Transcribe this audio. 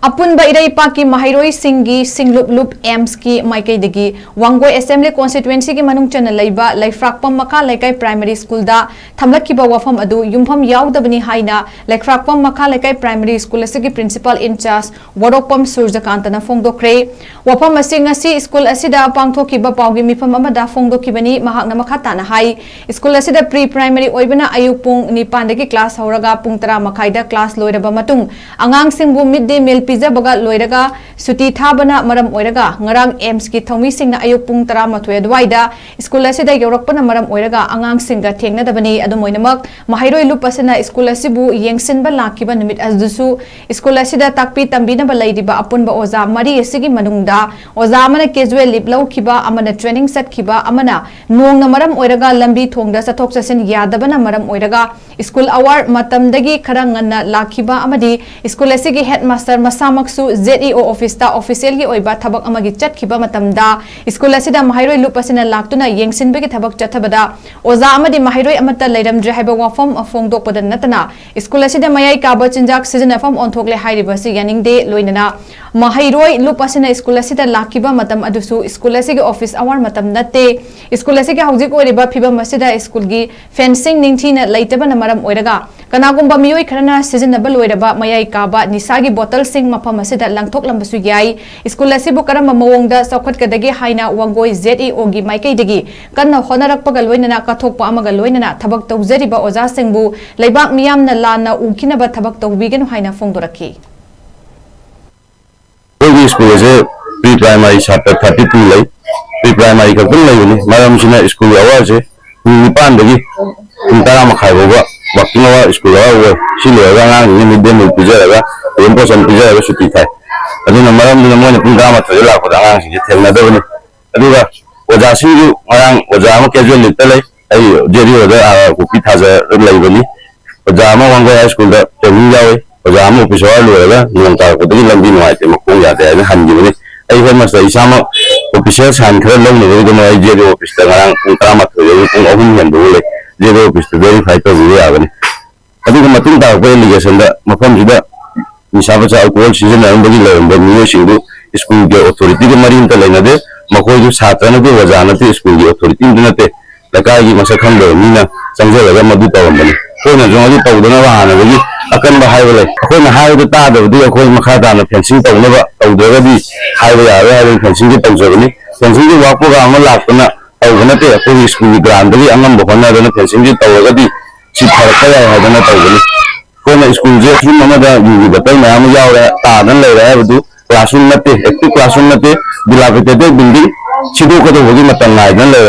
Apunba Ireipak-Ki Maheiroi Shing Singpang Lup Ems ki Maikei Dagi Wangoi Assembly Constituency ki Manung Channa LEIBA LEIPHRAKPAM MAKHA LEIKAI Primary School da THAM WAPHAM adu YUMPHAM YAODABANI HAINA LEIPHRAKPAM MAKHA LEIKAI Primary School asigi Principal INCHARGE WAROKPAM SURJAKANTA na PHONGDOKKHRE WAPHAM asing asi school asida pangthokiba paugi mifam amada PHONGDOKKHIBANI mahakna makha tana hai school asida pre-primary oibana ayuk pung 9 dagi class hauraga pung 10 makhai da class loiraba matung angang singbu midday meal pizza baga loiraga suti thabana maram oiraga ngarang ems ki thomi singna ayuk pung 12 adwaida school asida yorakpana maram oiraga angang singa thengna dabani adumoinamak Maheiroi Lup asina school asibu yengsinba lakiba numit azdusu school asida takpi tambina balaidiba apunba oza mari asigi manungda oza amana casual leave laukiba amana training satkiba amana nongna maram oiraga lambi thongda sathok sasin yadabana maram oiraga school hour matamdagi khara nganna lakiba amadi school asigi headmaster masamaksu ZEO office ta official gi oiba thabak amagi chatkiba matamda school asida Maheiroi Lup asina laktuna yengsinbegi thabak chathabada oza amadi Maheiroi amata leiramdre haiba wafam phongdokpada natana school asida mayai kaba chinjak sizinafam onthokle hairibasi yaningde loinana Maheiroi Lup asina school asida lakiba matam adusu school asigi office hour matam natte school asigi haujik oiriba phiba masida school gi fencing ningthina leitaba namaram oiraga kanagumba miyoi kharana sizinaba loiraba mayai kaba nisagi bottle sing mafam asida langthok lambasu yai school asibu karama mawongda saukhatkadagi haina wangoi ZEO gi Maikei Dagi kanna honarakpaga loinana kathokpa amaga loinana thabak tawjariba oja singbu leibak miyamna lana ukinaba thabak tawbigenu haina phongdoraki school is a pre-primary chapter 32 lay pre-primary ka kun lay ni maram sina school hours e ni pandagi tara makhai boga working hour school hour sile ga ni midday meal pizza ga tempo san pizza ga suti thai aduna maram ni mo ni punda ma thai la ko da ang si thengna da ni aduga oja singu arang oja ma casual lit lay ai jeri oja ko pi thaja lay bani oja ma wangoi high school da training jawe oja ma office hour loraga nong ta ko dagi lambi no ai ma kong ya da ni han ni ai he mas dai sama official san khara long no do ma je office da ngarang pung ta ma thoi pung ahum ngan do le je office to verify to bi ya bani adu ko matung ta ko allegation da mafam jida ni saba cha alcohol season na bagi le ba ni singu school ge authority ge marin ta le na de makoi ju satra na de oja na te school ge authority na te lakai gi masa kham le ni na sangje ga madu ta bani ko na jo ji tau na wa na bagi akan ba hayo le ko na hayo ta da du ko makha da na fencing tau na ba tau da bi hayo ya hayo fencing ji tau jani fencing ji wa ko ga ma lak na tau na te ko school ground bi angam bo na da na fencing ji tau ga di si phar ka ya ha da na tau ni ko na school je thum ma da yu ga tai ma yaw ra ta dan le ra bu classroom na te active classroom na te dilapidated building sidu ko do gi matan ngai dan le